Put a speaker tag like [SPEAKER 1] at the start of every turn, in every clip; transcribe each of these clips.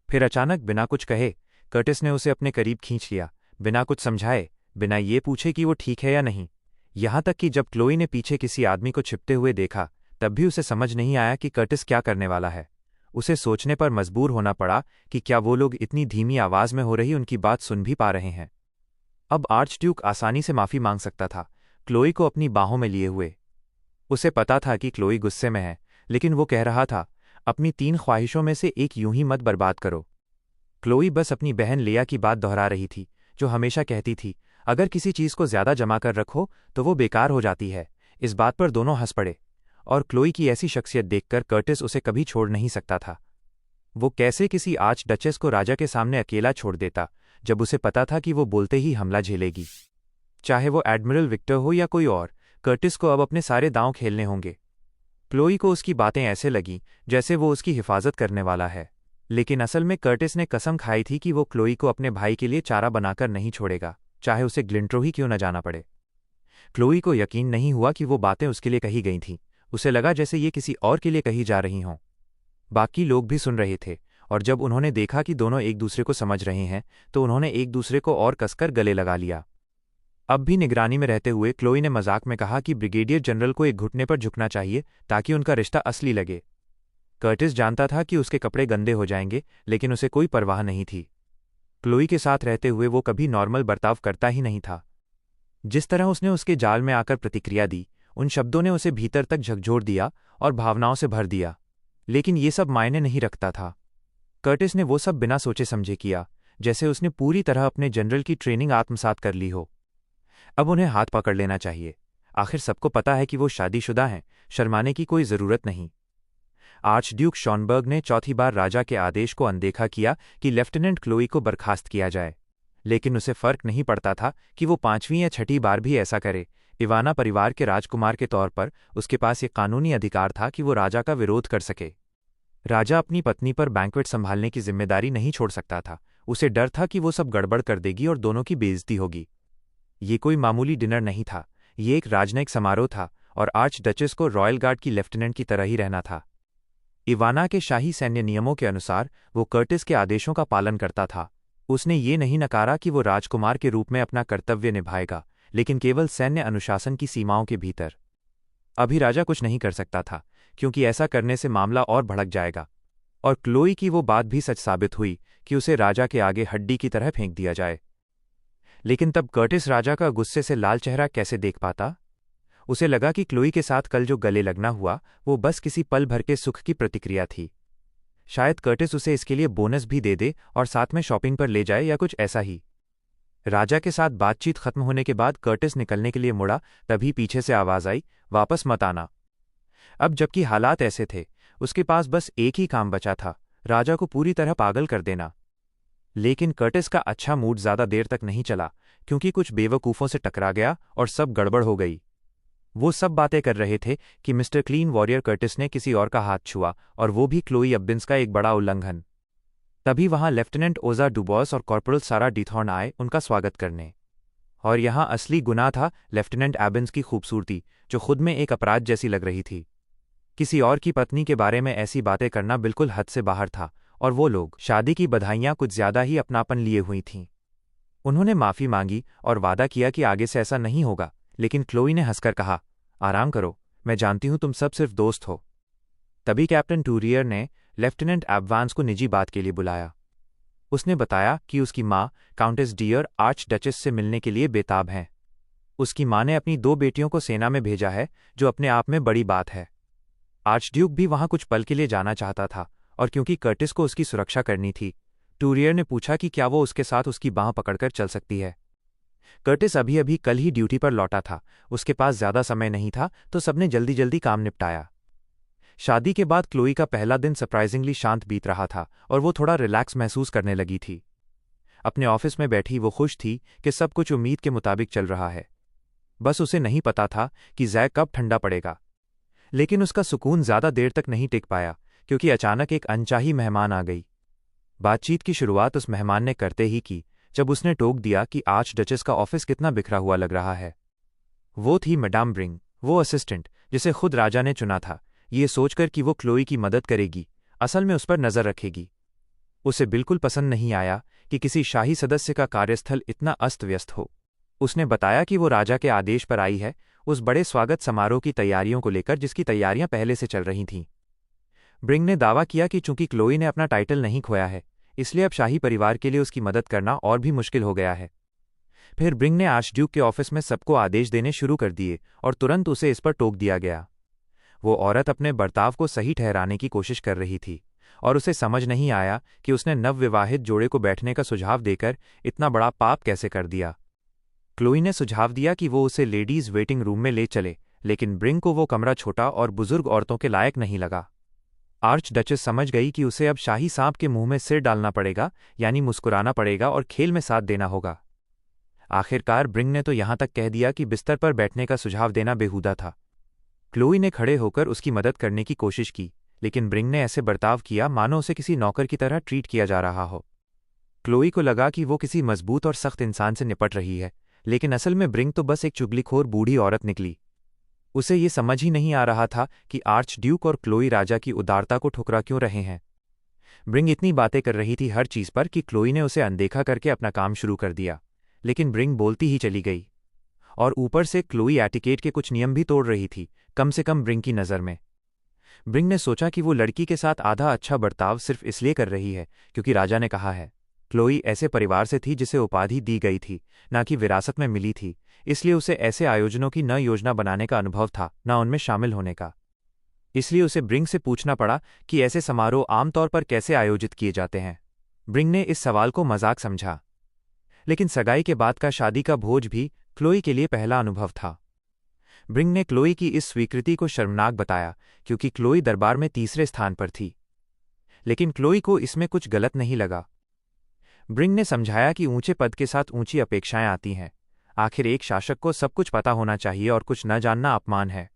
[SPEAKER 1] फिर अचानक बिना कुछ कहे कर्टिस ने उसे अपने करीब खींच लिया, बिना कुछ समझाए, बिना ये पूछे कि वो ठीक है या नहीं। यहाँ तक कि जब क्लोई ने पीछे किसी आदमी को छिपते हुए देखा, तब भी उसे समझ नहीं आया कि कर्टिस क्या करने वाला है। उसे सोचने पर मजबूर होना पड़ा कि क्या वो लोग इतनी धीमी आवाज में हो रही उनकी बात सुन भी पा रहे हैं। अब आर्चड्यूक आसानी से माफी मांग सकता था, क्लोई को अपनी बाहों में लिए हुए। उसे पता था कि क्लोई गुस्से में है, लेकिन वो कह रहा था, अपनी 3 ख्वाहिशों में से एक यूं ही मत बर्बाद करो। क्लोई बस अपनी बहन लिया की बात दोहरा रही थी, जो हमेशा कहती थी, अगर किसी चीज को ज्यादा जमा कर रखो तो वो बेकार हो जाती है। इस बात पर दोनों हंस पड़े, और क्लोई की ऐसी शख्सियत देखकर कर्टिस उसे कभी छोड़ नहीं सकता था। वो कैसे किसी आर्च डचेस को राजा के सामने अकेला छोड़ देता, जब उसे पता था कि वो बोलते ही हमला झेलेगी। चाहे वो एडमिरल विक्टर हो या कोई और, कर्टिस को अब अपने सारे दांव खेलने होंगे। क्लोई को उसकी बातें ऐसे लगीं जैसे वो उसकी हिफाजत करने वाला है, लेकिन असल में कर्टिस ने कसम खाई थी कि वो क्लोई को अपने भाई के लिए चारा बनाकर नहीं छोड़ेगा, चाहे उसे ग्लिंट्रो ही क्यों न जाना पड़े। क्लोई को यकीन नहीं हुआ कि वो बातें उसके लिए कही गई थीं। उसे लगा जैसे ये किसी और के लिए कही जा रही हों। बाकी लोग भी सुन रहे थे, और जब उन्होंने देखा कि दोनों एक दूसरे को समझ रहे हैं, तो उन्होंने एक दूसरे को और कसकर गले लगा लिया। अब भी निगरानी में रहते हुए क्लोई ने मजाक में कहा कि ब्रिगेडियर जनरल को एक घुटने पर झुकना चाहिए ताकि उनका रिश्ता असली लगे। कर्टिस जानता था कि उसके कपड़े गंदे हो जाएंगे, लेकिन उसे कोई परवाह नहीं थी। क्लोई के साथ रहते हुए वो कभी नॉर्मल बर्ताव करता ही नहीं था। जिस तरह उसने उसके जाल में आकर प्रतिक्रिया दी, उन शब्दों ने उसे भीतर तक झकझोर दिया और भावनाओं से भर दिया। लेकिन ये सब मायने नहीं रखता था। कर्टिस ने वो सब बिना सोचे समझे किया, जैसे उसने पूरी तरह अपने जनरल की ट्रेनिंग आत्मसात कर ली हो। अब उन्हें हाथ पकड़ लेना चाहिए। आखिर सबको पता है कि वो शादीशुदा हैं, शर्माने की कोई जरूरत नहीं। आर्चड्यूक शॉनबर्ग ने चौथी बार राजा के आदेश को अनदेखा किया कि लेफ्टिनेंट क्लोई को बर्खास्त किया जाए, लेकिन उसे फर्क नहीं पड़ता था कि वो 5वीं या 6ठी बार भी ऐसा करे। इवाना परिवार के राजकुमार के तौर पर उसके पास एक कानूनी अधिकार था कि वो राजा का विरोध कर सके। राजा अपनी पत्नी पर बैंक्वेट संभालने की जिम्मेदारी नहीं छोड़ सकता था। उसे डर था कि वो सब गड़बड़ कर देगी और दोनों की बेइज्जती होगी। ये कोई मामूली डिनर नहीं था, ये एक राजनयिक समारोह था, और आर्च डचेस को रॉयल गार्ड की लेफ्टिनेंट की तरह ही रहना था। इवाना के शाही सैन्य नियमों के अनुसार वो कर्टिस के आदेशों का पालन करता था। उसने ये नहीं नकारा कि वो राजकुमार के रूप में अपना कर्तव्य निभाएगा, लेकिन केवल सैन्य अनुशासन की सीमाओं के भीतर। अभी राजा कुछ नहीं कर सकता था, क्योंकि ऐसा करने से मामला और भड़क जाएगा, और क्लोई की वो बात भी सच साबित हुई कि उसे राजा के आगे हड्डी की तरह फेंक दिया जाए। लेकिन तब कर्टिस राजा का गुस्से से लाल चेहरा कैसे देख पाता? उसे लगा कि क्लोई के साथ कल जो गले लगना हुआ, वो बस किसी पल भर के सुख की प्रतिक्रिया थी। शायद कर्टिस उसे इसके लिए बोनस भी दे दे और साथ में शॉपिंग पर ले जाए या कुछ ऐसा ही। राजा के साथ बातचीत खत्म होने के बाद कर्टिस निकलने के लिए मुड़ा, तभी पीछे से आवाज आई, वापस मत आना। अब जबकि हालात ऐसे थे, उसके पास बस एक ही काम बचा था, राजा को पूरी तरह पागल कर देना। लेकिन कर्टिस का अच्छा मूड ज्यादा देर तक नहीं चला, क्योंकि कुछ बेवकूफों से टकरा गया और सब गड़बड़ हो गई। वो सब बातें कर रहे थे कि मिस्टर क्लीन वॉरियर कर्टिस ने किसी और का हाथ छुआ, और वो भी क्लोई अब्बिन्स का एक बड़ा उल्लंघन। तभी वहां लेफ्टिनेंट ओजा डुबॉस और कॉर्पोरल सारा डीथॉर्न आए उनका स्वागत करने। और यहां असली गुनाह था लेफ्टिनेंट एबिन्स की खूबसूरती, जो खुद में एक अपराध जैसी लग रही थी। किसी और की पत्नी के बारे में ऐसी बातें करना बिल्कुल हद से बाहर था, और वो लोग शादी की बधाइयां कुछ ज्यादा ही अपनापन लिए हुई थीं। उन्होंने माफी मांगी और वादा किया कि आगे से ऐसा नहीं होगा, लेकिन क्लोई ने हंसकर कहा, आराम करो, मैं जानती हूं तुम सब सिर्फ दोस्त हो। तभी कैप्टन टूरियर ने लेफ्टिनेंट एडवांस को निजी बात के लिए बुलाया। उसने बताया कि उसकी माँ काउंटेस डियर आर्च डचेस से मिलने के लिए बेताब हैं। उसकी माँ ने अपनी 2 बेटियों को सेना में भेजा है, जो अपने आप में बड़ी बात है। आर्चड्यूक भी वहां कुछ पल के लिए जाना चाहता था, और क्योंकि कर्टिस को उसकी सुरक्षा करनी थी, टूरियर ने पूछा कि क्या वो उसके साथ उसकी बाँह पकड़कर चल सकती है। कर्टिस अभी अभी कल ही ड्यूटी पर लौटा था, उसके पास ज्यादा समय नहीं था, तो सबने जल्दी जल्दी काम निपटाया। शादी के बाद क्लोई का पहला दिन सरप्राइजिंगली शांत बीत रहा था, और वो थोड़ा रिलैक्स महसूस करने लगी थी। अपने ऑफिस में बैठी वो खुश थी कि सब कुछ उम्मीद के मुताबिक चल रहा है। बस उसे नहीं पता था कि जैक कब ठंडा पड़ेगा। लेकिन उसका सुकून ज्यादा देर तक नहीं टिक पाया, क्योंकि अचानक एक अनचाही मेहमान आ गई। बातचीत की शुरुआत उस मेहमान ने करते ही की, जब उसने टोक दिया कि आर्च डचेस का ऑफिस कितना बिखरा हुआ लग रहा है। वो थी मैडम ब्रिंग, वो असिस्टेंट जिसे खुद राजा ने चुना था, ये सोचकर कि वो क्लोई की मदद करेगी, असल में उस पर नजर रखेगी। उसे बिल्कुल पसंद नहीं आया कि किसी शाही सदस्य का कार्यस्थल इतना अस्त व्यस्त हो। उसने बताया कि वो राजा के आदेश पर आई है, उस बड़े स्वागत समारोह की तैयारियों को लेकर जिसकी तैयारियां पहले से चल रही थीं। ब्रिंग ने दावा किया कि चूंकि क्लोई ने अपना टाइटल नहीं खोया है, इसलिए अब शाही परिवार के लिए उसकी मदद करना और भी मुश्किल हो गया है। फिर ब्रिंग ने आर्चड्यूक के ऑफिस में सबको आदेश देने शुरू कर दिए और तुरंत उसे इस पर टोक दिया गया। वो औरत अपने बर्ताव को सही ठहराने की कोशिश कर रही थी और उसे समझ नहीं आया कि उसने नवविवाहित जोड़े को बैठने का सुझाव देकर इतना बड़ा पाप कैसे कर दिया। क्लोई ने सुझाव दिया कि वो उसे लेडीज वेटिंग रूम में ले चले, लेकिन ब्रिंग को वो कमरा छोटा और बुजुर्ग औरतों के लायक नहीं लगा। आर्च डचेस समझ गई कि उसे अब शाही सांप के मुंह में सिर डालना पड़ेगा, यानी मुस्कुराना पड़ेगा और खेल में साथ देना होगा। आखिरकार ब्रिंग ने तो यहां तक कह दिया कि बिस्तर पर बैठने का सुझाव देना बेहुदा था। क्लोई ने खड़े होकर उसकी मदद करने की कोशिश की, लेकिन ब्रिंग ने ऐसे बर्ताव किया मानो उसे किसी नौकर की तरह ट्रीट किया जा रहा हो। क्लोई को लगा कि वो किसी मजबूत और सख्त इंसान से निपट रही है, लेकिन असल में ब्रिंग तो बस एक चुगलीखोर बूढ़ी औरत निकली। उसे ये समझ ही नहीं आ रहा था कि आर्च ड्यूक और क्लोई राजा की उदारता को ठुकरा क्यों रहे हैं। ब्रिंग इतनी बातें कर रही थी हर चीज पर कि क्लोई ने उसे अनदेखा करके अपना काम शुरू कर दिया, लेकिन ब्रिंग बोलती ही चली गई। और ऊपर से क्लोई एटिकेट के कुछ नियम भी तोड़ रही थी, कम से कम ब्रिंग की नज़र में। ब्रिंग ने सोचा कि वो लड़की के साथ आधा अच्छा बर्ताव सिर्फ इसलिए कर रही है क्योंकि राजा ने कहा है। क्लोई ऐसे परिवार से थी जिसे उपाधि दी गई थी, ना कि विरासत में मिली थी, इसलिए उसे ऐसे आयोजनों की न योजना बनाने का अनुभव था, न उनमें शामिल होने का। इसलिए उसे ब्रिंग से पूछना पड़ा कि ऐसे समारोह आमतौर पर कैसे आयोजित किए जाते हैं। ब्रिंग ने इस सवाल को मजाक समझा, लेकिन सगाई के बाद का शादी का भोज भी क्लोई के लिए पहला अनुभव था। ब्रिंग ने क्लोई की इस स्वीकृति को शर्मनाक बताया क्योंकि क्लोई दरबार में तीसरे स्थान पर थी, लेकिन क्लोई को इसमें कुछ गलत नहीं लगा। ब्रिंग ने समझाया कि ऊंचे पद के साथ ऊंची अपेक्षाएं आती हैं। आखिर एक शासक को सब कुछ पता होना चाहिए और कुछ न जानना अपमान है।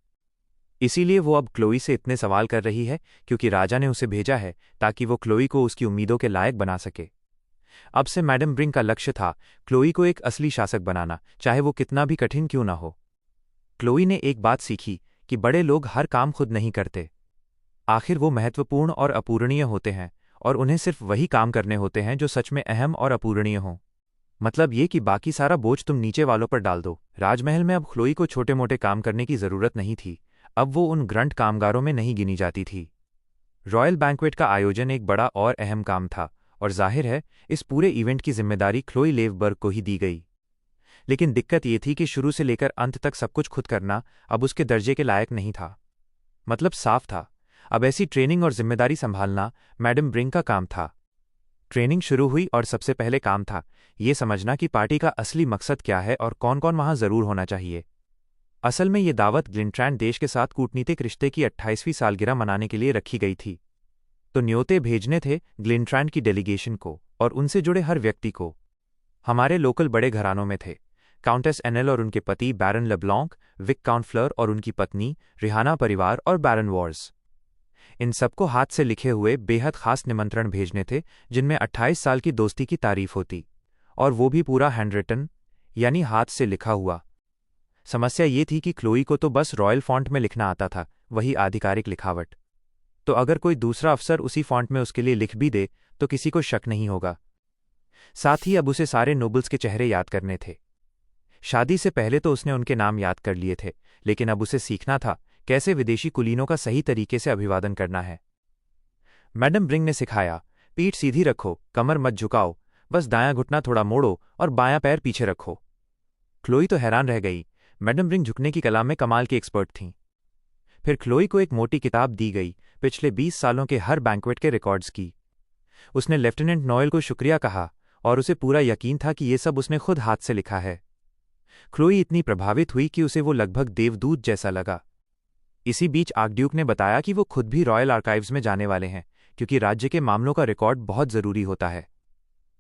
[SPEAKER 1] इसीलिए वो अब क्लोई से इतने सवाल कर रही है क्योंकि राजा ने उसे भेजा है ताकि वो क्लोई को उसकी उम्मीदों के लायक बना सके। अब से मैडम ब्रिंग का लक्ष्य था क्लोई को एक असली शासक बनाना, चाहे वो कितना भी कठिन क्यों ना हो। क्लोई ने एक बात सीखी कि बड़े लोग हर काम खुद नहीं करते। आखिर वो महत्वपूर्ण और अपूरणीय होते हैं और उन्हें सिर्फ वही काम करने होते हैं जो सच में अहम और अपूरणीय हों। मतलब ये कि बाकी सारा बोझ तुम नीचे वालों पर डाल दो। राजमहल में अब क्लोई को छोटे मोटे काम करने की जरूरत नहीं थी, अब वो उन ग्रंट कामगारों में नहीं गिनी जाती थी। रॉयल बैंक्वेट का आयोजन एक बड़ा और अहम काम था और जाहिर है इस पूरे इवेंट की जिम्मेदारी क्लोई लेवबर्ग को ही दी गई। लेकिन दिक्कत ये थी कि शुरू से लेकर अंत तक सब कुछ खुद करना अब उसके दर्जे के लायक नहीं था। मतलब साफ था, अब ऐसी ट्रेनिंग और जिम्मेदारी संभालना मैडम ब्रिंग का काम था। ट्रेनिंग शुरू हुई और सबसे पहले काम था ये समझना कि पार्टी का असली मकसद क्या है और कौन कौन वहां जरूर होना चाहिए। असल में ये दावत ग्लिंट्रैंड देश के साथ कूटनीतिक रिश्ते की 28वीं सालगिरह मनाने के लिए रखी गई थी। तो न्योते भेजने थे ग्लिंट्रैंड की डेलीगेशन को और उनसे जुड़े हर व्यक्ति को। हमारे लोकल बड़े घरानों में थे काउंटेस एनेल और उनके पति बैरन लेब्लॉन्क, विक काउंटफ्लर और उनकी पत्नी रिहाना परिवार और बैरन वॉर्स। इन सबको हाथ से लिखे हुए बेहद खास निमंत्रण भेजने थे जिनमें 28 साल की दोस्ती की तारीफ होती, और वो भी पूरा हैंडरिटन यानी हाथ से लिखा हुआ। समस्या ये थी कि क्लोई को तो बस रॉयल फॉन्ट में लिखना आता था, वही आधिकारिक लिखावट। तो अगर कोई दूसरा अफसर उसी फॉन्ट में उसके लिए लिख भी दे तो किसी को शक नहीं होगा। साथ ही अब उसे सारे नोबल्स के चेहरे याद करने थे। शादी से पहले तो उसने उनके नाम याद कर लिए थे, लेकिन अब उसे सीखना था कैसे विदेशी कुलीनों का सही तरीके से अभिवादन करना है। मैडम ब्रिंग ने सिखाया, पीठ सीधी रखो, कमर मत झुकाओ, बस दायां घुटना थोड़ा मोड़ो और बायां पैर पीछे रखो। क्लोई तो हैरान रह गई, मैडम ब्रिंग झुकने की कला में कमाल की एक्सपर्ट थीं। फिर क्लोई को एक मोटी किताब दी गई पिछले 20 सालों के हर बैंक्वेट के रिकॉर्ड्स की। उसने लेफ्टिनेंट नॉयल को शुक्रिया कहा और उसे पूरा यकीन था कि ये सब उसने खुद हाथ से लिखा है। क्लोई इतनी प्रभावित हुई कि उसे वो लगभग देवदूत जैसा लगा। इसी बीच आर्कड्यूक ने बताया कि वो खुद भी रॉयल आर्काइव्स में जाने वाले हैं क्योंकि राज्य के मामलों का रिकॉर्ड बहुत जरूरी होता है।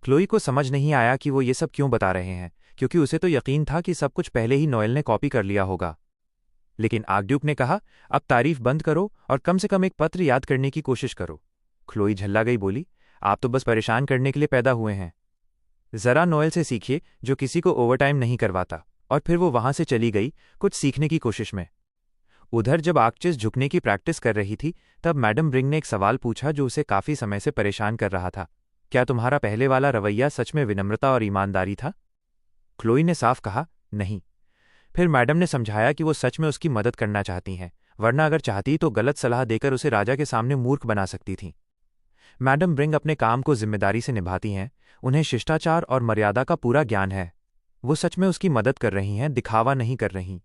[SPEAKER 1] क्लोई को समझ नहीं आया कि वो ये सब क्यों बता रहे हैं, क्योंकि उसे तो यकीन था कि सब कुछ पहले ही नॉयल ने कॉपी कर लिया होगा। लेकिन आर्कड्यूक ने कहा, अब तारीफ बंद करो और कम से कम एक पत्र याद करने की कोशिश करो। क्लोई झल्ला गई, बोली, आप तो बस परेशान करने के लिए पैदा हुए हैं। जरा नॉयल से सीखिए जो किसी को ओवरटाइम नहीं करवाता। और फिर वो वहां से चली गई कुछ सीखने की कोशिश में। उधर जब आर्कचेस झुकने की प्रैक्टिस कर रही थी तब मैडम ब्रिंग ने एक सवाल पूछा जो उसे काफी समय से परेशान कर रहा था। क्या तुम्हारा पहले वाला रवैया सच में विनम्रता और ईमानदारी था? क्लोई ने साफ कहा, नहीं। फिर मैडम ने समझाया कि वो सच में उसकी मदद करना चाहती हैं, वरना अगर चाहती तो गलत सलाह देकर उसे राजा के सामने मूर्ख बना सकती थीं। मैडम ब्रिंग अपने काम को जिम्मेदारी से निभाती हैं, उन्हें शिष्टाचार और मर्यादा का पूरा ज्ञान है। वो सच में उसकी मदद कर रही हैं, दिखावा नहीं कर रहीं।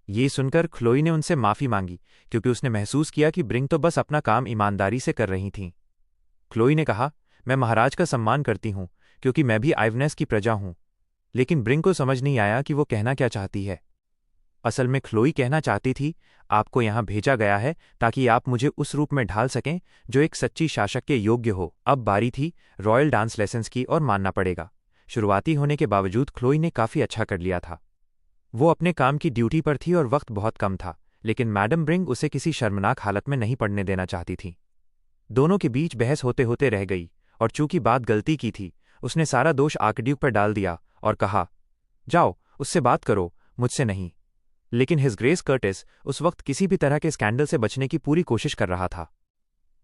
[SPEAKER 1] ये सुनकर क्लोई ने उनसे माफ़ी मांगी, क्योंकि उसने महसूस किया कि ब्रिंग तो बस अपना काम ईमानदारी से कर रही थीं। क्लोई ने कहा, मैं महाराज का सम्मान करती हूँ, क्योंकि मैं भी आइवनेस की प्रजा हूँ। लेकिन ब्रिंग को समझ नहीं आया कि वो कहना क्या चाहती है। असल में क्लोई कहना चाहती थी, आपको यहाँ भेजा गया है ताकि आप मुझे उस रूप में ढाल सकें जो एक सच्ची शासक के योग्य हो। अब बारी थी रॉयल डांस लेसन्स की, और मानना पड़ेगा, शुरुआती होने के बावजूद क्लोई ने काफ़ी अच्छा कर लिया था। वो अपने काम की ड्यूटी पर थी और वक्त बहुत कम था, लेकिन मैडम ब्रिंग उसे किसी शर्मनाक हालत में नहीं पड़ने देना चाहती थी। दोनों के बीच बहस होते होते रह गई, और चूंकि बात गलती की थी, उसने सारा दोष आर्कड्यूक पर डाल दिया और कहा, जाओ उससे बात करो, मुझसे नहीं। लेकिन हिज ग्रेस कर्टिस उस वक्त किसी भी तरह के स्कैंडल से बचने की पूरी कोशिश कर रहा था।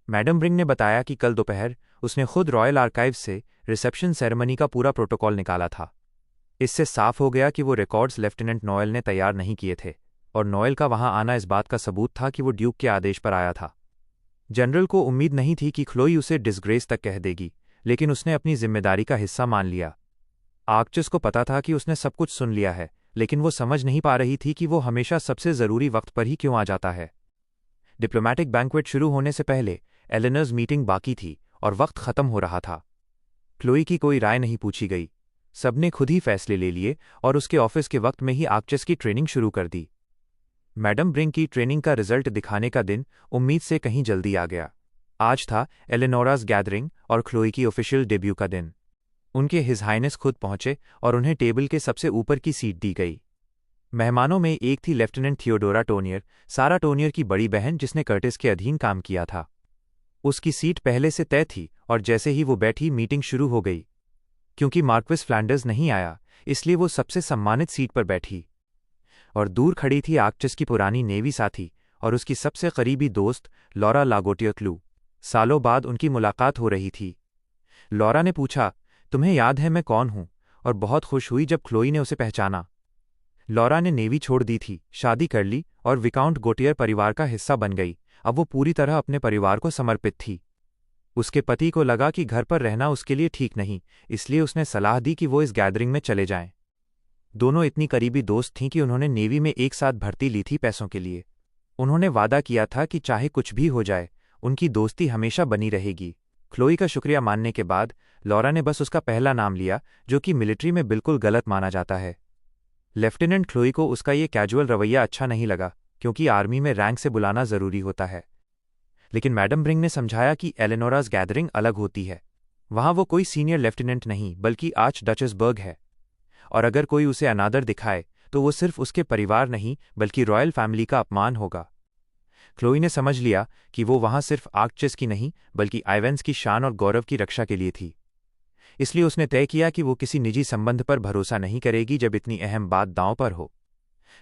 [SPEAKER 1] मैडम ब्रिंग ने बताया कि कल दोपहर उसने खुद रॉयल आर्काइव्स से रिसेप्शन सेरेमनी का पूरा प्रोटोकॉल निकाला था। इससे साफ हो गया कि वो रिकॉर्ड्स लेफ्टिनेंट नॉयल ने तैयार नहीं किए थे, और नॉयल का वहां आना इस बात का सबूत था कि वो ड्यूक के आदेश पर आया था। जनरल को उम्मीद नहीं थी कि क्लोई उसे डिसग्रेस तक कह देगी, लेकिन उसने अपनी जिम्मेदारी का हिस्सा मान लिया। आर्कचिस को पता था कि उसने सब कुछ सुन लिया है, लेकिन वो समझ नहीं पा रही थी कि वो हमेशा सबसे ज़रूरी वक्त पर ही क्यों आ जाता है। डिप्लोमैटिक बैंक्वेट शुरू होने से पहले एलेनर्स मीटिंग बाकी थी और वक्त ख़त्म हो रहा था। क्लोई की कोई राय नहीं पूछी गई, सबने खुद ही फैसले ले लिए और उसके ऑफिस के वक्त में ही आर्कचिस की ट्रेनिंग शुरू कर दी। मैडम ब्रिंग की ट्रेनिंग का रिजल्ट दिखाने का दिन उम्मीद से कहीं जल्दी आ गया। आज था एलेनोराज गैदरिंग और क्लोई की ऑफिशियल डेब्यू का दिन। उनके हिज हाइनेस खुद पहुंचे और उन्हें टेबल के सबसे ऊपर की सीट दी गई। मेहमानों में एक थी लेफ्टिनेंट थियोडोरा टोनियर, सारा टोनियर की बड़ी बहन जिसने कर्टिस के अधीन काम किया था। उसकी सीट पहले से तय थी और जैसे ही वो बैठी मीटिंग शुरू हो गई। क्योंकि मार्क्विस फ्लैंडर्स नहीं आया, इसलिए वो सबसे सम्मानित सीट पर बैठी। और दूर खड़ी थी आर्कचिस की पुरानी नेवी साथी और उसकी सबसे करीबी दोस्त लॉरा लागोटियोक्लू। सालों बाद उनकी मुलाकात हो रही थी। लॉरा ने पूछा, तुम्हें याद है मैं कौन हूं? और बहुत खुश हुई जब क्लोई ने उसे पहचाना। लॉरा ने नेवी छोड़ दी थी, शादी कर ली और विकाउंट गोटियर परिवार का हिस्सा बन गई। अब वो पूरी तरह अपने परिवार को समर्पित थी। उसके पति को लगा कि घर पर रहना उसके लिए ठीक नहीं, इसलिए उसने सलाह दी कि वो इस गैदरिंग में चले जाएं। दोनों इतनी करीबी दोस्त थीं कि उन्होंने नेवी में एक साथ भर्ती ली थी पैसों के लिए। उन्होंने वादा किया था कि चाहे कुछ भी हो जाए, उनकी दोस्ती हमेशा बनी रहेगी। क्लोई का शुक्रिया मानने के बाद लॉरा ने बस उसका पहला नाम लिया, जो कि मिलिट्री में बिल्कुल गलत माना जाता है। लेफ्टिनेंट क्लोई को उसका ये कैजुअल रवैया अच्छा नहीं लगा, क्योंकि आर्मी में रैंक से बुलाना ज़रूरी होता है। लेकिन मैडम ब्रिंग ने समझाया कि एलेनोराज गैदरिंग अलग होती है। वहाँ वो कोई सीनियर लेफ्टिनेंट नहीं बल्कि आर्च डचेस बर्ग है, और अगर कोई उसे अनादर दिखाए तो वो सिर्फ उसके परिवार नहीं बल्कि रॉयल फैमिली का अपमान होगा। क्लोई ने समझ लिया कि वो वहाँ सिर्फ आर्कचिस की नहीं बल्कि आइवेंस की शान और गौरव की रक्षा के लिए थी। इसलिए उसने तय किया कि वो किसी निजी संबंध पर भरोसा नहीं करेगी जब इतनी अहम बात दांव पर हो।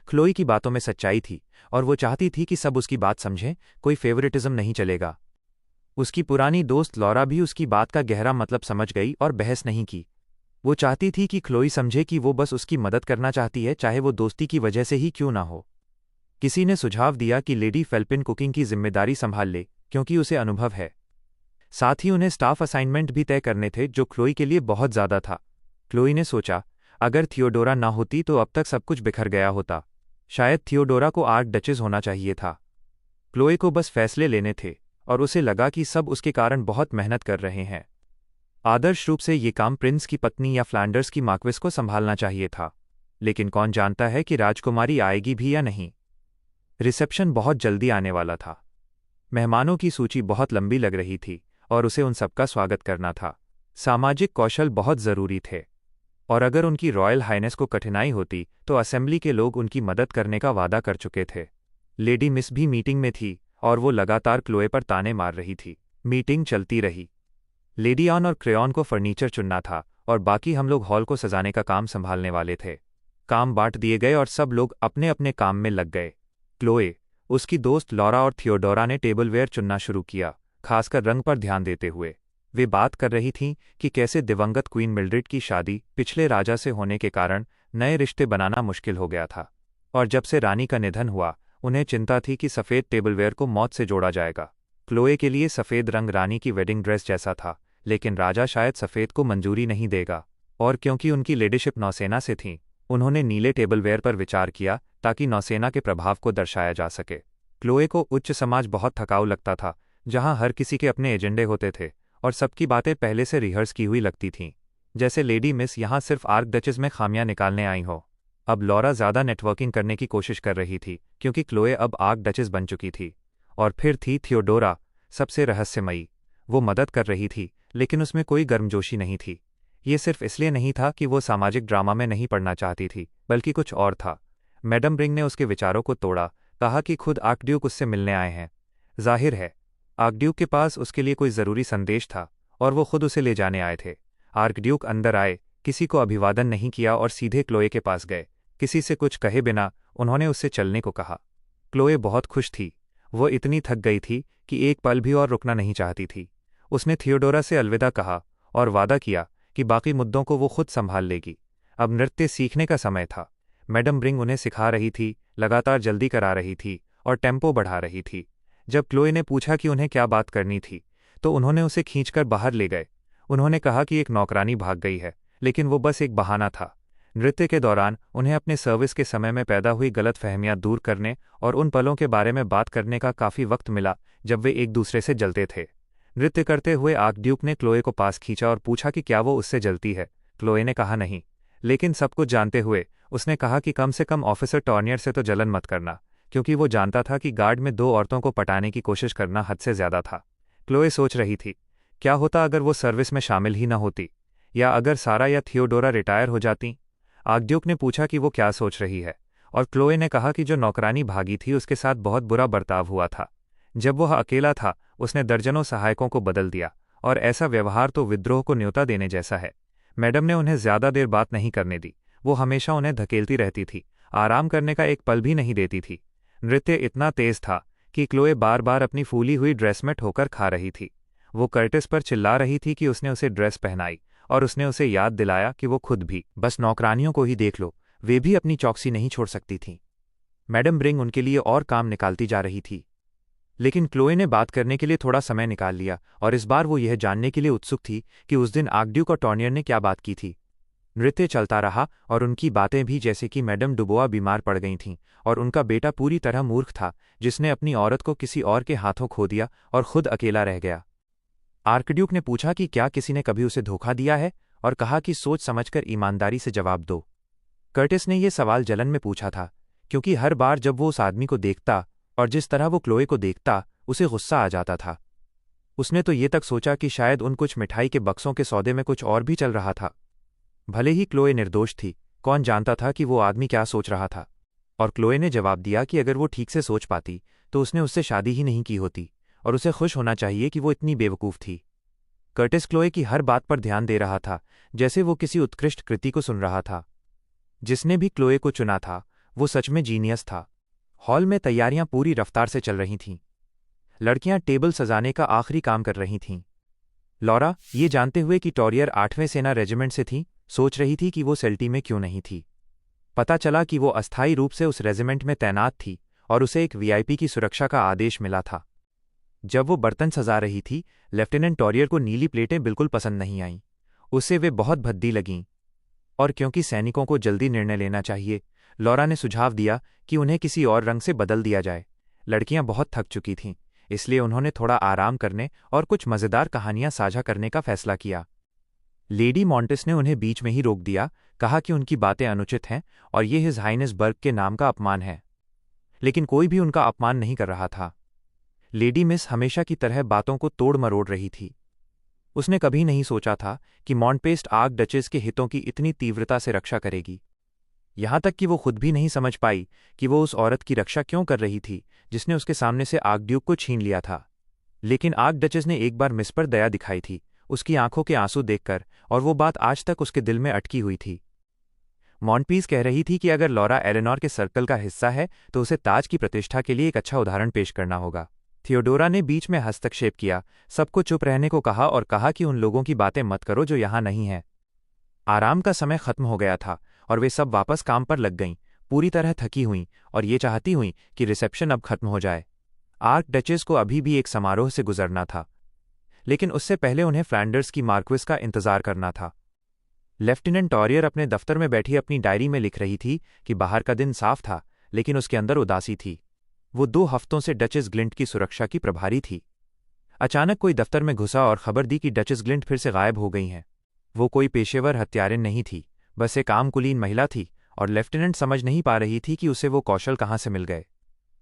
[SPEAKER 1] क्लोई की बातों में सच्चाई थी और वो चाहती थी कि सब उसकी बात समझें, कोई फेवरेटिज्म नहीं चलेगा। उसकी पुरानी दोस्त लॉरा भी उसकी बात का गहरा मतलब समझ गई और बहस नहीं की। वो चाहती थी कि क्लोई समझे कि वो बस उसकी मदद करना चाहती है, चाहे वो दोस्ती की वजह से ही क्यों ना हो। किसी ने सुझाव दिया कि लेडी फेल्पिन कुकिंग की जिम्मेदारी संभाल ले, क्योंकि उसे अनुभव है। साथ ही उन्हें स्टाफ असाइनमेंट भी तय करने थे, जो क्लोई के लिए बहुत ज़्यादा था। क्लोई ने सोचा, अगर थियोडोरा ना होती तो अब तक सब कुछ बिखर गया होता। शायद थियोडोरा को आर्क डचेस होना चाहिए था। क्लोई को बस फैसले लेने थे, और उसे लगा कि सब उसके कारण बहुत मेहनत कर रहे हैं। आदर्श रूप से ये काम प्रिंस की पत्नी या फ्लैंडर्स की मार्क्विस को संभालना चाहिए था, लेकिन कौन जानता है कि राजकुमारी आएगी भी या नहीं। रिसेप्शन बहुत जल्दी आने वाला था। मेहमानों की सूची बहुत लंबी लग रही थी और उसे उन सबका स्वागत करना था। सामाजिक कौशल बहुत ज़रूरी थे, और अगर उनकी रॉयल हाइनेस को कठिनाई होती तो असेंबली के लोग उनकी मदद करने का वादा कर चुके थे। लेडी मिस भी मीटिंग में थी और वो लगातार क्लोए पर ताने मार रही थी। मीटिंग चलती रही। लेडी ऑन और क्रेयॉन को फर्नीचर चुनना था और बाकी हम लोग हॉल को सजाने का काम संभालने वाले थे। काम बांट दिए गए और सब लोग अपने अपने काम में लग गए। क्लोए, उसकी दोस्त लॉरा और थियोडोरा ने टेबलवेयर चुनना शुरू किया, खासकर रंग पर ध्यान देते हुए। वे बात कर रही थीं कि कैसे दिवंगत क्वीन मिल्ड्रिड की शादी पिछले राजा से होने के कारण नए रिश्ते बनाना मुश्किल हो गया था, और जब से रानी का निधन हुआ उन्हें चिंता थी कि सफ़ेद टेबलवेयर को मौत से जोड़ा जाएगा। क्लोए के लिए सफ़ेद रंग रानी की वेडिंग ड्रेस जैसा था, लेकिन राजा शायद सफ़ेद को मंजूरी नहीं देगा, और क्योंकि उनकी लीडरशिप नौसेना से थी, उन्होंने नीले टेबलवेयर पर विचार किया ताकि नौसेना के प्रभाव को दर्शाया जा सके। क्लोए को उच्च समाज बहुत थकाऊ लगता था, जहां हर किसी के अपने एजेंडे होते थे और सबकी बातें पहले से रिहर्स की हुई लगती थीं, जैसे लेडी मिस यहां सिर्फ आर्क डचेस में खामियां निकालने आई हो। अब लॉरा ज़्यादा नेटवर्किंग करने की कोशिश कर रही थी क्योंकि क्लोए अब आर्क डचेस बन चुकी थी। और फिर थी थियोडोरा, सबसे रहस्यमयी। वो मदद कर रही थी, लेकिन उसमें कोई गर्मजोशी नहीं थी। ये सिर्फ इसलिए नहीं था कि वो सामाजिक ड्रामा में नहीं पड़ना चाहती थी, बल्कि कुछ और था। मैडम ब्रिंग ने उसके विचारों को तोड़ा, कहा कि खुद आर्कड्यूक उससे मिलने आए हैं। जाहिर है आर्कड्यूक के पास उसके लिए कोई ज़रूरी संदेश था और वो खुद उसे ले जाने आए थे। आर्कड्यूक अंदर आए, किसी को अभिवादन नहीं किया और सीधे क्लोए के पास गए। किसी से कुछ कहे बिना उन्होंने उससे चलने को कहा। क्लोए बहुत खुश थी। वो इतनी थक गई थी कि एक पल भी और रुकना नहीं चाहती थी। उसने थियोडोरा से अलविदा कहा और वादा किया कि बाकी मुद्दों को वो खुद संभाल लेगी। अब नृत्य सीखने का समय था। मैडम ब्रिंग उन्हें सिखा रही थी, लगातार जल्दी करा रही थी और टेम्पो बढ़ा रही थी। जब क्लोए ने पूछा कि उन्हें क्या बात करनी थी, तो उन्होंने उसे खींचकर बाहर ले गए। उन्होंने कहा कि एक नौकरानी भाग गई है, लेकिन वो बस एक बहाना था। नृत्य के दौरान उन्हें अपने सर्विस के समय में पैदा हुई गलतफहमियां दूर करने और उन पलों के बारे में बात करने का काफ़ी वक्त मिला जब वे एक दूसरे से जलते थे। नृत्य करते हुए आर्कड्यूक ने क्लोए को पास खींचा और पूछा कि क्या वो उससे जलती है। क्लोए ने कहा नहीं, लेकिन सब कुछ जानते हुए उसने कहा कि कम से कम ऑफिसर टॉर्नियर से तो जलन मत करना, क्योंकि वो जानता था कि गार्ड में 2 औरतों को पटाने की कोशिश करना हद से ज़्यादा था। क्लोए सोच रही थी, क्या होता अगर वो सर्विस में शामिल ही न होती, या अगर सारा या थियोडोरा रिटायर हो जाती। आर्कड्यूक ने पूछा कि वो क्या सोच रही है, और क्लोए ने कहा कि जो नौकरानी भागी थी उसके साथ बहुत बुरा बर्ताव हुआ था। जब वह अकेला था उसने दर्जनों सहायकों को बदल दिया, और ऐसा व्यवहार तो विद्रोह को न्योता देने जैसा है। मैडम ने उन्हें ज़्यादा देर बात नहीं करने दी। वो हमेशा उन्हें धकेलती रहती थी, आराम करने का एक पल भी नहीं देती थी। नृत्य इतना तेज था कि क्लोए बार बार अपनी फूली हुई ड्रेस में ठोकर खा रही थी। वो कर्टिस पर चिल्ला रही थी कि उसने उसे ड्रेस पहनाई, और उसने उसे याद दिलाया कि वो खुद भी बस नौकरानियों को ही देख लो, वे भी अपनी चौकसी नहीं छोड़ सकती थीं। मैडम ब्रिंग उनके लिए और काम निकालती जा रही थी, लेकिन क्लोए ने बात करने के लिए थोड़ा समय निकाल लिया, और इस बार वो यह जानने के लिए उत्सुक थी कि उस दिन आर्कड्यूक और टॉर्नियर ने क्या बात की थी। नृत्य चलता रहा और उनकी बातें भी, जैसे कि मैडम डुबोआ बीमार पड़ गई थीं और उनका बेटा पूरी तरह मूर्ख था, जिसने अपनी औरत को किसी और के हाथों खो दिया और खुद अकेला रह गया। आर्कड्यूक ने पूछा कि क्या किसी ने कभी उसे धोखा दिया है, और कहा कि सोच समझकर ईमानदारी से जवाब दो। कर्टिस ने यह सवाल जलन में पूछा था, क्योंकि हर बार जब वो उस आदमी को देखता और जिस तरह वो क्लोए को देखता, उसे गुस्सा आ जाता था। उसने तो ये तक सोचा कि शायद उन कुछ मिठाई के बक्सों के सौदे में कुछ और भी चल रहा था। भले ही क्लोए निर्दोष थी, कौन जानता था कि वो आदमी क्या सोच रहा था। और क्लोए ने जवाब दिया कि अगर वो ठीक से सोच पाती तो उसने उससे शादी ही नहीं की होती, और उसे खुश होना चाहिए कि वो इतनी बेवकूफ़ थी। कर्टिस क्लोए की हर बात पर ध्यान दे रहा था, जैसे वो किसी उत्कृष्ट कृति को सुन रहा था। जिसने भी क्लोए को चुना था वो सच में जीनियस था। हॉल में तैयारियां पूरी रफ्तार से चल रही थीं। लड़कियां टेबल सजाने का आखिरी काम कर रही थीं। लॉरा, ये जानते हुए कि टॉरियर 8वें सेना रेजिमेंट से थी, सोच रही थी कि वो सेल्टी में क्यों नहीं थी। पता चला कि वो अस्थायी रूप से उस रेजिमेंट में तैनात थी और उसे एक वीआईपी की सुरक्षा का आदेश मिला था। जब वो बर्तन सजा रही थी, लेफ्टिनेंट टॉरियर को नीली प्लेटें बिल्कुल पसंद नहीं आईं। उससे वे बहुत भद्दी लगीं, और क्योंकि सैनिकों को जल्दी निर्णय लेना चाहिए, लॉरा ने सुझाव दिया कि उन्हें किसी और रंग से बदल दिया जाए। लड़कियां बहुत थक चुकी थीं, इसलिए उन्होंने थोड़ा आराम करने और कुछ मज़ेदार कहानियां साझा करने का फैसला किया। लेडी मॉन्टिस ने उन्हें बीच में ही रोक दिया, कहा कि उनकी बातें अनुचित हैं और ये हिज हाइनेस बर्ग के नाम का अपमान है। लेकिन कोई भी उनका अपमान नहीं कर रहा था। लेडी मिस हमेशा की तरह बातों को तोड़ मरोड़ रही थी। उसने कभी नहीं सोचा था कि मॉन्टपेस्ट आर्क डचेस के हितों की इतनी तीव्रता से रक्षा करेगी। यहां तक कि वो खुद भी नहीं समझ पाई कि वो उस औरत की रक्षा क्यों कर रही थी जिसने उसके सामने से आर्कड्यूक को छीन लिया था। लेकिन आर्क डचेस ने एक बार मिस पर दया दिखाई थी, उसकी आंखों के आंसू देखकर, और वो बात आज तक उसके दिल में अटकी हुई थी। मॉन्टपीस कह रही थी कि अगर लॉरा एलेनोर के सर्कल का हिस्सा है तो उसे ताज की प्रतिष्ठा के लिए एक अच्छा उदाहरण पेश करना होगा। थियोडोरा ने बीच में हस्तक्षेप किया, सबको चुप रहने को कहा और कहा कि उन लोगों की बातें मत करो जो यहाँ नहीं हैं। आराम का समय खत्म हो गया था और वे सब वापस काम पर लग गईं, पूरी तरह थकी हुईं और ये चाहती हुईं कि रिसेप्शन अब खत्म हो जाए। आर्क डचेस को अभी भी एक समारोह से गुजरना था, लेकिन उससे पहले उन्हें फ्लैंडर्स की मार्क्विस का इंतजार करना था। लेफ्टिनेंट टॉरियर अपने दफ्तर में बैठी अपनी डायरी में लिख रही थी कि बाहर का दिन साफ था, लेकिन उसके अंदर उदासी थी। वो 2 हफ्तों से डचेस ग्लिंट की सुरक्षा की प्रभारी थी। अचानक कोई दफ्तर में घुसा और खबर दी कि डचेस ग्लिंट फिर से गायब हो गई हैं। वो कोई पेशेवर हत्यारिन नहीं थी, बस एक आम कुलीन महिला थी, और लेफ्टिनेंट समझ नहीं पा रही थी कि उसे वो कौशल कहाँ से मिल गए।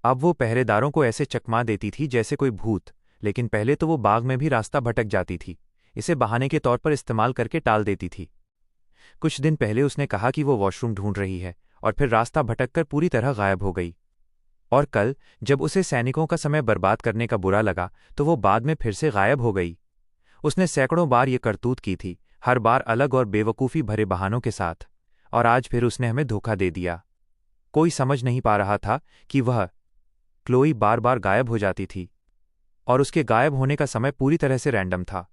[SPEAKER 1] अब वो पहरेदारों को ऐसे चकमा देती थी जैसे कोई भूत, लेकिन पहले तो वो बाग में भी रास्ता भटक जाती थी, इसे बहाने के तौर पर इस्तेमाल करके टाल देती थी। कुछ दिन पहले उसने कहा कि वो वॉशरूम ढूंढ रही है, और फिर रास्ता भटककर पूरी तरह गायब हो गई। और कल, जब उसे सैनिकों का समय बर्बाद करने का बुरा लगा, तो वो बाद में फिर से गायब हो गई। उसने सैकड़ों बार ये करतूत की थी, हर बार अलग और बेवकूफ़ी भरे बहानों के साथ, और आज फिर उसने हमें धोखा दे दिया। कोई समझ नहीं पा रहा था कि वह क्लोई बार बार गायब हो जाती थी, और उसके गायब होने का समय पूरी तरह से रैंडम था।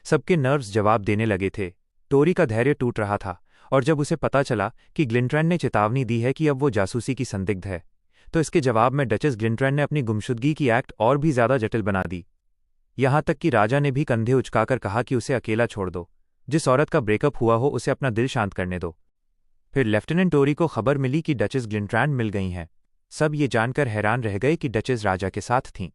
[SPEAKER 1] सबके नर्व्स जवाब देने लगे थे। टोरी का धैर्य टूट रहा था, और जब उसे पता चला कि ग्लिंट्रैन ने चेतावनी दी है कि अब वो जासूसी की संदिग्ध है, तो इसके जवाब में डचेस ग्लिंट्रैन ने अपनी गुमशुदगी की एक्ट और भी ज्यादा जटिल बना दी। यहां तक कि राजा ने भी कंधे उचकाकर कहा कि उसे अकेला छोड़ दो, जिस औरत का ब्रेकअप हुआ हो उसे अपना दिल शांत करने दो। फिर लेफ्टिनेंट टोरी को खबर मिली कि डचेस ग्लिंट्रैन मिल गई हैं। सब ये जानकर हैरान रह गए कि डचेस राजा के साथ थीं।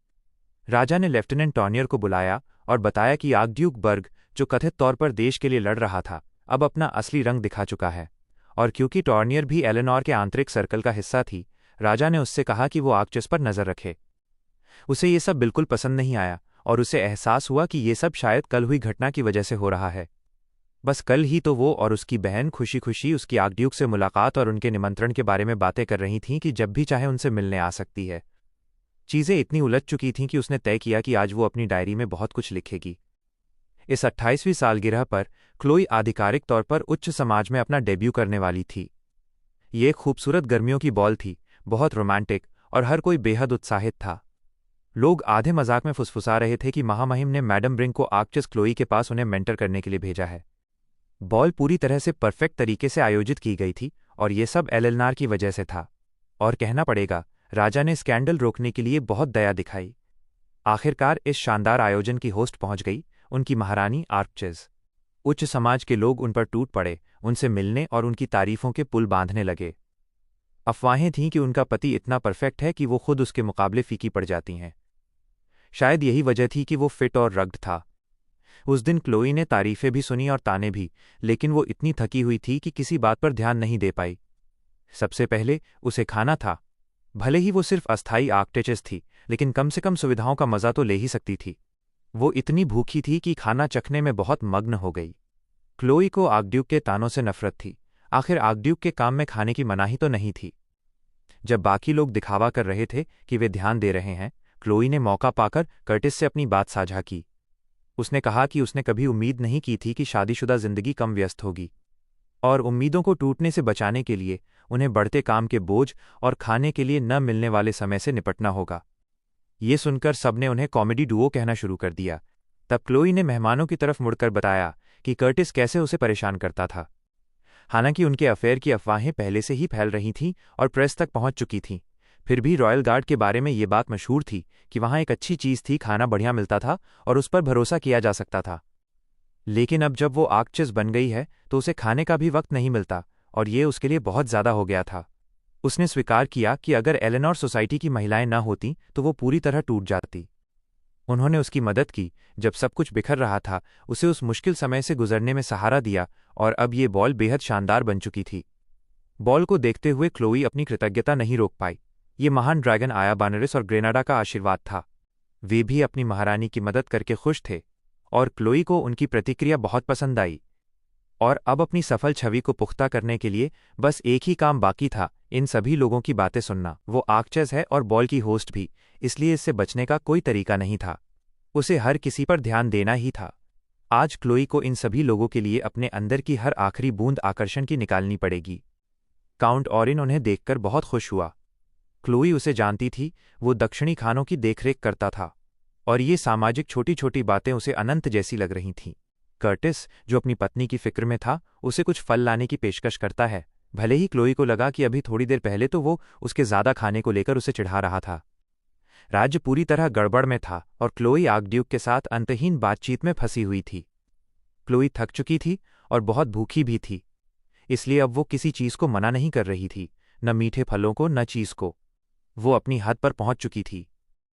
[SPEAKER 1] राजा ने लेफ्टिनेंट टॉर्नियर को बुलाया और बताया कि आर्कड्यूक बर्ग, जो कथित तौर पर देश के लिए लड़ रहा था, अब अपना असली रंग दिखा चुका है। और क्योंकि टॉर्नियर भी एलेनोर के आंतरिक सर्कल का हिस्सा थी, राजा ने उससे कहा कि वो आर्कचेस पर नजर रखे। उसे ये सब बिल्कुल पसंद नहीं आया, और उसे एहसास हुआ कि ये सब शायद कल हुई घटना की वजह से हो रहा है। बस कल ही तो वो और उसकी बहन खुशी खुशी उसकी आर्कड्यूक से मुलाकात और उनके निमंत्रण के बारे में बातें कर रही थीं कि जब भी चाहे उनसे मिलने आ सकती है। चीज़ें इतनी उलझ चुकी थीं कि उसने तय किया कि आज वो अपनी डायरी में बहुत कुछ लिखेगी। इस 28वीं सालगिरह पर क्लोई आधिकारिक तौर पर उच्च समाज में अपना डेब्यू करने वाली थी। ये एक खूबसूरत गर्मियों की बॉल थी, बहुत रोमांटिक, और हर कोई बेहद उत्साहित था। लोग आधे मजाक में फुसफुसा रहे थे कि महामहिम ने मैडम ब्रिंक को आर्कचेस क्लोई के पास उन्हें मेंटर करने के लिए भेजा है। बॉल पूरी तरह से परफेक्ट तरीके से आयोजित की गई थी, और ये सब एलेनोर की वजह से था। और कहना पड़ेगा, राजा ने स्कैंडल रोकने के लिए बहुत दया दिखाई। आखिरकार इस शानदार आयोजन की होस्ट पहुंच गई, उनकी महारानी आर्कचेस। उच्च समाज के लोग उन पर टूट पड़े, उनसे मिलने और उनकी तारीफों के पुल बांधने लगे। अफवाहें थीं कि उनका पति इतना परफेक्ट है कि वो खुद उसके मुकाबले फीकी पड़ जाती हैं। शायद यही वजह थी कि वो फिट और रग्ड था। उस दिन क्लोई ने तारीफें भी सुनी और ताने भी, लेकिन वो इतनी थकी हुई थी कि किसी बात पर ध्यान नहीं दे पाई। सबसे पहले उसे खाना था। भले ही वो सिर्फ अस्थायी आर्कटेचेस थी, लेकिन कम से कम सुविधाओं का मजा तो ले ही सकती थी। वो इतनी भूखी थी कि खाना चखने में बहुत मग्न हो गई। क्लोई को आर्कड्यूक के तानों से नफरत थी। आखिर आर्कड्यूक के काम में खाने की मनाही तो नहीं थी। जब बाकी लोग दिखावा कर रहे थे कि वे ध्यान दे रहे हैं, क्लोई ने मौका पाकर कर्टिस से अपनी बात साझा की। उसने कहा कि उसने कभी उम्मीद नहीं की थी कि शादीशुदा जिंदगी कम व्यस्त होगी, और उम्मीदों को टूटने से बचाने के लिए उन्हें बढ़ते काम के बोझ और खाने के लिए न मिलने वाले समय से निपटना होगा। ये सुनकर सबने उन्हें कॉमेडी डुओ कहना शुरू कर दिया। तब क्लोई ने मेहमानों की तरफ मुड़कर बताया कि कर्टिस कैसे उसे परेशान करता था। हालांकि उनके अफेयर की अफवाहें पहले से ही फैल रही थीं और प्रेस तक पहुंच चुकी थीं, फिर भी रॉयल गार्ड के बारे में ये बात मशहूर थी कि वहां एक अच्छी चीज़ थी, खाना बढ़िया मिलता था और उस पर भरोसा किया जा सकता था। लेकिन अब जब वो आर्कचेस बन गई है तो उसे खाने का भी वक्त नहीं मिलता, और ये उसके लिए बहुत ज़्यादा हो गया था। उसने स्वीकार किया कि अगर एलेनोर सोसाइटी की महिलाएं न होतीं तो वो पूरी तरह टूट जाती। उन्होंने उसकी मदद की जब सब कुछ बिखर रहा था, उसे उस मुश्किल समय से गुजरने में सहारा दिया, और अब ये बॉल बेहद शानदार बन चुकी थी। बॉल को देखते हुए क्लोई अपनी कृतज्ञता नहीं रोक पाई। ये महान ड्रैगन आया बानरिस और ग्रेनाडा का आशीर्वाद था। वे भी अपनी महारानी की मदद करके खुश थे, और क्लोई को उनकी प्रतिक्रिया बहुत पसंद आई। और अब अपनी सफल छवि को पुख्ता करने के लिए बस एक ही काम बाकी था, इन सभी लोगों की बातें सुनना। वो आर्कचेस है और बॉल की होस्ट भी, इसलिए इससे बचने का कोई तरीका नहीं था। उसे हर किसी पर ध्यान देना ही था। आज क्लोई को इन सभी लोगों के लिए अपने अंदर की हर आखिरी बूंद आकर्षण की निकालनी पड़ेगी। काउंट ऑरिन उन्हें देखकर बहुत खुश हुआ। क्लोई उसे जानती थी, वो दक्षिणी खानों की देखरेख करता था, और ये सामाजिक छोटी छोटी बातें उसे अनंत जैसी लग रही थीं। कर्टिस, जो अपनी पत्नी की फिक्र में था, उसे कुछ फल लाने की पेशकश करता है, भले ही क्लोई को लगा कि अभी थोड़ी देर पहले तो वो उसके ज्यादा खाने को लेकर उसे चिढ़ा रहा था। राज्य पूरी तरह गड़बड़ में था और क्लोई आर्कड्यूक के साथ अंतहीन बातचीत में फंसी हुई थी। क्लोई थक चुकी थी और बहुत भूखी भी थी, इसलिए अब वो किसी चीज को मना नहीं कर रही थी, न मीठे फलों को न चीज को। वो अपनी हद पर पहुंच चुकी थी।